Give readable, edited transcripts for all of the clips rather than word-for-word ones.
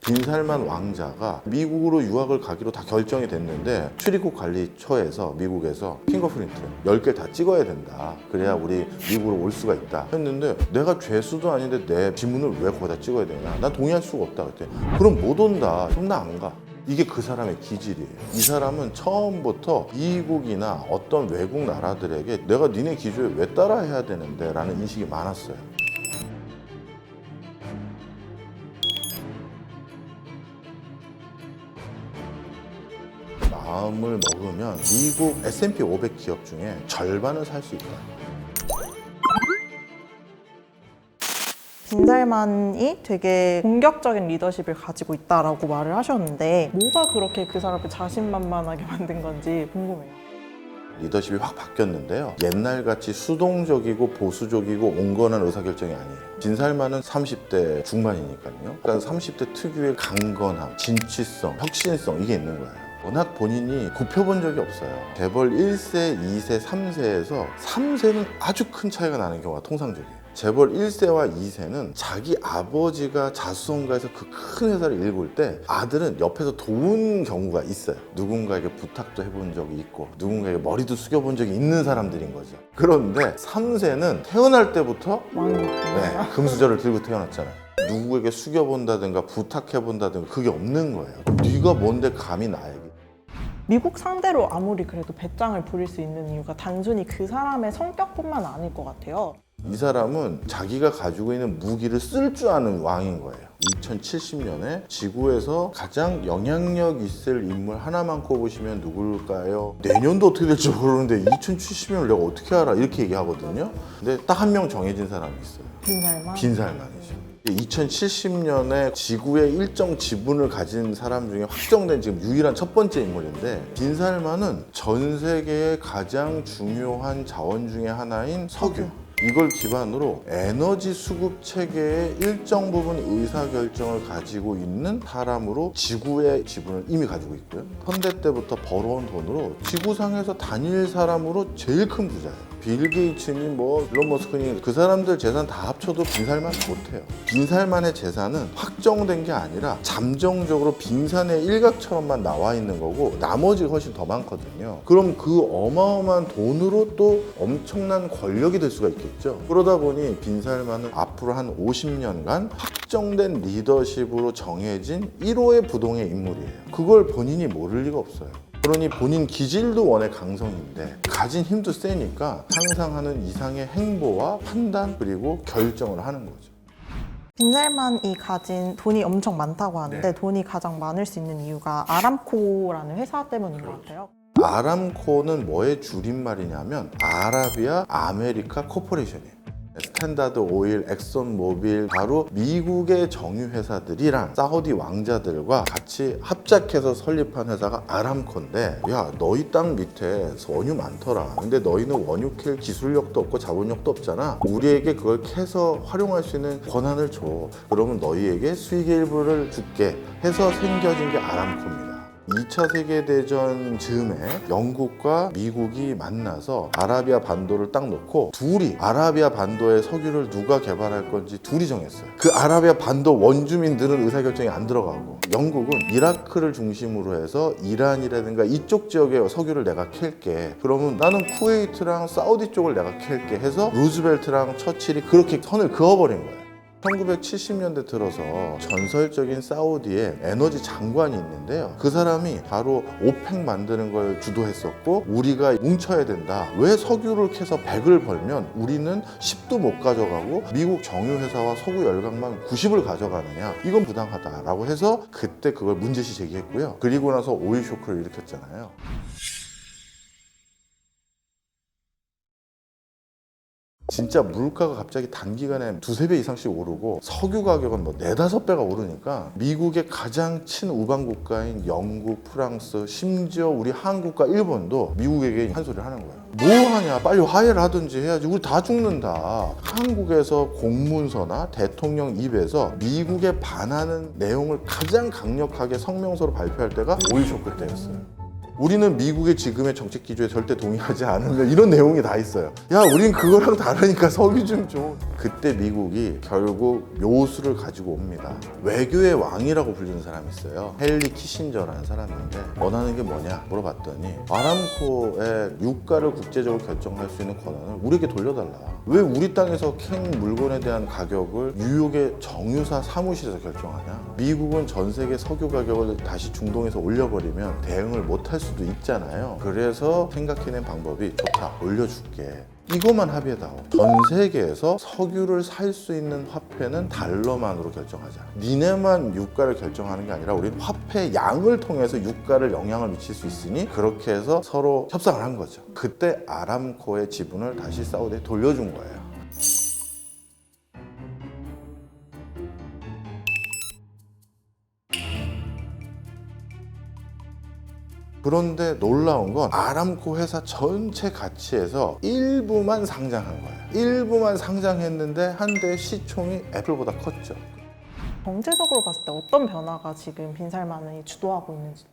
빈살만 왕자가 미국으로 유학을 가기로 다 결정이 됐는데 출입국 관리처에서 미국에서 핑거프린트 10개 다 찍어야 된다. 그래야 우리 미국으로 올 수가 있다 했는데 내가 죄수도 아닌데 내 지문을 왜 거기다 찍어야 되냐. 난 동의할 수가 없다 그랬더니 그럼 못 온다. 그럼 나 안 가. 이게 그 사람의 기질이에요. 이 사람은 처음부터 미국이나 어떤 외국 나라들에게 내가 니네 기조에 왜 따라해야 되는데 라는 인식이 많았어요. 마음을 먹으면 미국 S&P 500 기업 중에 절반을 살 수 있다. 빈살만이 되게 공격적인 리더십을 가지고 있다라고 말을 하셨는데 뭐가 그렇게 그 사람을 자신만만하게 만든 건지 궁금해요. 리더십이 확 바뀌었는데요. 옛날같이 수동적이고 보수적이고 온건한 의사결정이 아니에요. 빈살만은 30대 중반이니까요. 그러니까 30대 특유의 강건함, 진취성, 혁신성 이게 있는 거예요. 워낙 본인이 굽혀본 적이 없어요. 재벌 1세, 2세, 3세에서 3세는 아주 큰 차이가 나는 경우가 통상적이에요. 재벌 1세와 2세는 자기 아버지가 자수성가해서 그 큰 회사를 일굴 때 아들은 옆에서 도운 경우가 있어요. 누군가에게 부탁도 해본 적이 있고 누군가에게 머리도 숙여본 적이 있는 사람들인 거죠. 그런데 3세는 태어날 때부터 금수저를 들고 태어났잖아요. 누구에게 숙여본다든가 부탁해본다든가 그게 없는 거예요. 네가 뭔데 감히 나에게. 미국 상대로 아무리 그래도 배짱을 부릴 수 있는 이유가 단순히 그 사람의 성격뿐만 아닐 것 같아요. 이 사람은 자기가 가지고 있는 무기를 쓸 줄 아는 왕인 거예요. 2070년에 지구에서 가장 영향력 있을 인물 하나만 꼽으시면 누굴까요? 내년도 어떻게 될지 모르는데 2070년을 내가 어떻게 알아? 이렇게 얘기하거든요. 근데 딱 한 명 정해진 사람이 있어요. 빈살만? 빈살만이죠. 2070년에 지구의 일정 지분을 가진 사람 중에 확정된 지금 유일한 첫 번째 인물인데 빈살만은 전 세계의 가장 중요한 자원 중에 하나인 석유. 이걸 기반으로 에너지 수급 체계의 일정 부분 의사결정을 가지고 있는 사람으로 지구의 지분을 이미 가지고 있고요. 현대 때부터 벌어온 돈으로 지구상에서 단일 사람으로 제일 큰 부자예요. 빌 게이츠니 일론 머스크니 그 사람들 재산 다 합쳐도 빈살만 못해요. 빈살만의 재산은 확정된 게 아니라 잠정적으로 빈산의 일각처럼만 나와 있는 거고 나머지가 훨씬 더 많거든요. 그럼 그 어마어마한 돈으로 또 엄청난 권력이 될 수가 있겠죠. 그러다 보니 빈살만은 앞으로 한 50년간 확정된 리더십으로 정해진 1호의 부동의 인물이에요. 그걸 본인이 모를 리가 없어요. 그러니 본인 기질도 원래 강성인데 가진 힘도 세니까 상상하는 이상의 행보와 판단 그리고 결정을 하는 거죠. 빈살만이 가진 돈이 엄청 많다고 하는데 돈이 가장 많을 수 있는 이유가 아람코라는 회사 때문인 것 같아요. 아람코는 뭐의 줄임말이냐면 아라비아 아메리카 코퍼레이션이에요. 스탠다드 오일, 엑선 모빌 바로 미국의 정유회사들이랑 사우디 왕자들과 같이 합작해서 설립한 회사가 아람코인데 야 너희 땅 밑에 원유 많더라. 근데 너희는 원유 캘 기술력도 없고 자본력도 없잖아. 우리에게 그걸 캐서 활용할 수 있는 권한을 줘. 그러면 너희에게 수익의 일부를 줄게 해서 생겨진 게 아람코입니다. 2차 세계대전 즈음에 영국과 미국이 만나서 아라비아 반도를 딱 놓고 둘이 아라비아 반도의 석유를 누가 개발할 건지 둘이 정했어요. 그 아라비아 반도 원주민들은 의사결정이 안 들어가고 영국은 이라크를 중심으로 해서 이란이라든가 이쪽 지역에 석유를 내가 캘게. 그러면 나는 쿠웨이트랑 사우디 쪽을 내가 캘게 해서 루즈벨트랑 처칠이 그렇게 선을 그어버린 거예요. 1970년대 들어서 전설적인 사우디의 에너지 장관이 있는데요. 그 사람이 바로 오펙 만드는 걸 주도했었고 우리가 뭉쳐야 된다. 왜 석유를 캐서 100을 벌면 우리는 10도 못 가져가고 미국 정유회사와 석유 열강만 90을 가져가느냐. 이건 부당하다라고 해서 그때 그걸 문제시 제기했고요. 그리고 나서 오일 쇼크를 일으켰잖아요. 진짜 물가가 갑자기 단기간에 두세 배 이상씩 오르고 석유 가격은 네다섯 배가 오르니까 미국의 가장 친우방 국가인 영국, 프랑스, 심지어 우리 한국과 일본도 미국에게 한 소리를 하는 거예요. 뭐 하냐, 빨리 화해를 하든지 해야지. 우리 다 죽는다. 한국에서 공문서나 대통령 입에서 미국에 반하는 내용을 가장 강력하게 성명서로 발표할 때가 오일 쇼크 때였어요. 우리는 미국의 지금의 정책 기조에 절대 동의하지 않으면 이런 내용이 다 있어요. 야, 우린 그거랑 다르니까 석유 좀 줘. 그때 미국이 결국 묘수를 가지고 옵니다. 외교의 왕이라고 불리는 사람이 있어요. 헨리 키신저라는 사람인데 원하는 게 뭐냐 물어봤더니 아람코의 유가를 국제적으로 결정할 수 있는 권한을 우리에게 돌려달라. 왜 우리 땅에서 캔 물건에 대한 가격을 뉴욕의 정유사 사무실에서 결정하냐? 미국은 전 세계 석유 가격을 다시 중동에서 올려버리면 대응을 못할 수도 있잖아요. 그래서 생각해낸 방법이 좋다, 올려줄게. 이것만 합의해다오. 전 세계에서 석유를 살 수 있는 화폐는 달러만으로 결정하자. 니네만 유가를 결정하는 게 아니라 우리는 화폐 양을 통해서 유가를 영향을 미칠 수 있으니 그렇게 해서 서로 협상을 한 거죠. 그때 아람코의 지분을 다시 사우디에 돌려준 거예요. 그런데 놀라운 건 아람코 회사 전체 가치에서 일부만 상장한 거예요. 일부만 상장했는데 한때 시총이 애플보다 컸죠. 경제적으로 봤을 때 어떤 변화가 지금 빈살만이 주도하고 있는지.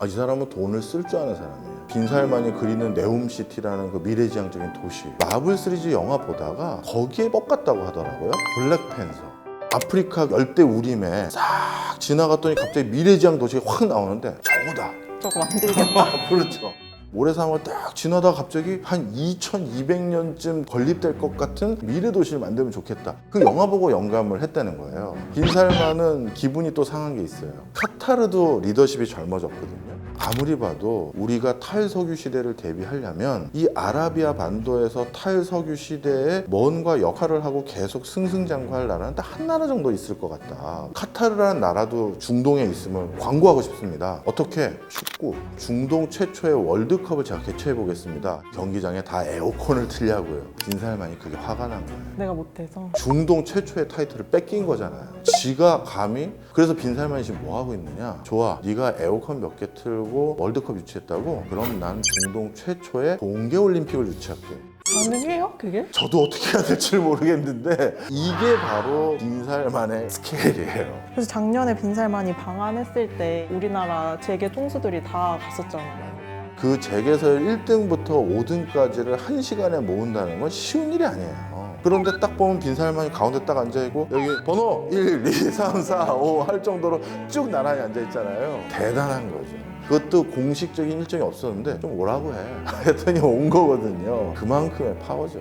이 사람은 돈을 쓸 줄 아는 사람이에요. 빈살만이 그리는 네옴시티라는 그 미래지향적인 도시. 마블 시리즈 영화 보다가 거기에 뻑갔다고 하더라고요. 블랙팬서. 아프리카 열대 우림에 싹 지나갔더니 갑자기 미래지향 도시가 확 나오는데 저거다. 저거 만들겠다. 그렇죠. 모래사막을 딱 지나다가 갑자기 한 2200년쯤 건립될 것 같은 미래 도시를 만들면 좋겠다. 그 영화 보고 영감을 했다는 거예요. 빈살만은 기분이 또 상한 게 있어요. 카타르도 리더십이 젊어졌거든요. 아무리 봐도 우리가 탈석유 시대를 대비하려면 이 아라비아 반도에서 탈석유 시대에 뭔가 역할을 하고 계속 승승장구할 나라는 딱 한 나라 정도 있을 것 같다. 카타르라는 나라도 중동에 있음을 광고하고 싶습니다. 어떻게? 축구. 중동 최초의 월드컵을 제가 개최해 보겠습니다. 경기장에 다 에어컨을 틀냐고요. 빈살만이 그게 화가 난 거예요. 내가 못해서. 중동 최초의 타이틀을 뺏긴 거잖아요. 지가 감히. 그래서 빈살만이 지금 뭐 하고 있느냐? 좋아, 네가 에어컨 몇 개 틀고 월드컵 유치했다고? 그럼 난 중동 최초의 동계올림픽을 유치할게. 가능해요? 그게? 저도 어떻게 해야 될지 모르겠는데 이게 바로 빈살만의 스케일이에요. 그래서 작년에 빈살만이 방한했을 때 우리나라 재계 총수들이 다 갔었잖아요. 그 재계설 1등부터 5등까지를 한 시간에 모은다는 건 쉬운 일이 아니에요. 그런데 딱 보면 빈살만이 가운데 딱 앉아있고 여기 번호 1, 2, 3, 4, 5 할 정도로 쭉 나란히 앉아있잖아요. 대단한 거죠. 그것도 공식적인 일정이 없었는데 좀 오라고 해. 했더니 온 거거든요. 그만큼의 파워죠.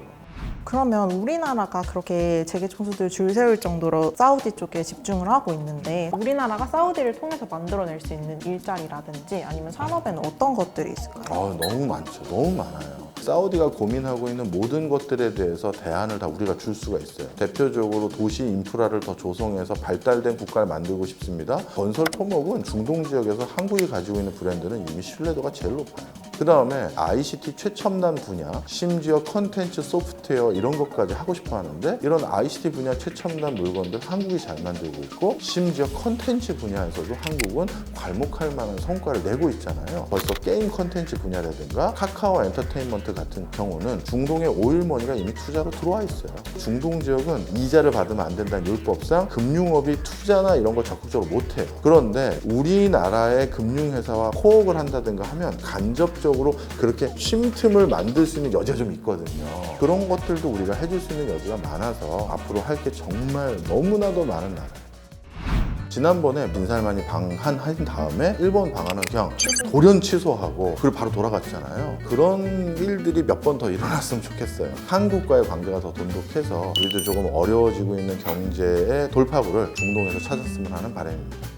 그러면 우리나라가 그렇게 재계 총수들 줄 세울 정도로 사우디 쪽에 집중을 하고 있는데 우리나라가 사우디를 통해서 만들어낼 수 있는 일자리라든지 아니면 산업에는 어떤 것들이 있을까요? 너무 많죠. 너무 많아요. 사우디가 고민하고 있는 모든 것들에 대해서 대안을 다 우리가 줄 수가 있어요. 대표적으로 도시 인프라를 더 조성해서 발달된 국가를 만들고 싶습니다. 건설 토목은 중동 지역에서 한국이 가지고 있는 브랜드는 이미 신뢰도가 제일 높아요. 그 다음에 ICT 최첨단 분야, 심지어 컨텐츠, 소프트웨어 이런 것까지 하고 싶어 하는데 이런 ICT 분야 최첨단 물건들 한국이 잘 만들고 있고 심지어 컨텐츠 분야에서도 한국은 괄목할 만한 성과를 내고 있잖아요. 벌써 게임 컨텐츠 분야라든가 카카오 엔터테인먼트 같은 경우는 중동의 오일머니가 이미 투자로 들어와 있어요. 중동 지역은 이자를 받으면 안 된다는 율법상 금융업이 투자나 이런 걸 적극적으로 못해요. 그런데 우리나라의 금융회사와 코업을 한다든가 하면 간접적으로 그렇게 쉼틈을 만들 수 있는 여지가 좀 있거든요. 그런 것들도 우리가 해줄 수 있는 여지가 많아서 앞으로 할 게 정말 너무나도 많은 나라예요. 지난번에 빈살만이 방한한 다음에 일본 방한은 그냥 돌연 취소하고 그리고 바로 돌아갔잖아요. 그런 일들이 몇 번 더 일어났으면 좋겠어요. 한국과의 관계가 더 돈독해서 우리도 조금 어려워지고 있는 경제의 돌파구를 중동에서 찾았으면 하는 바람입니다.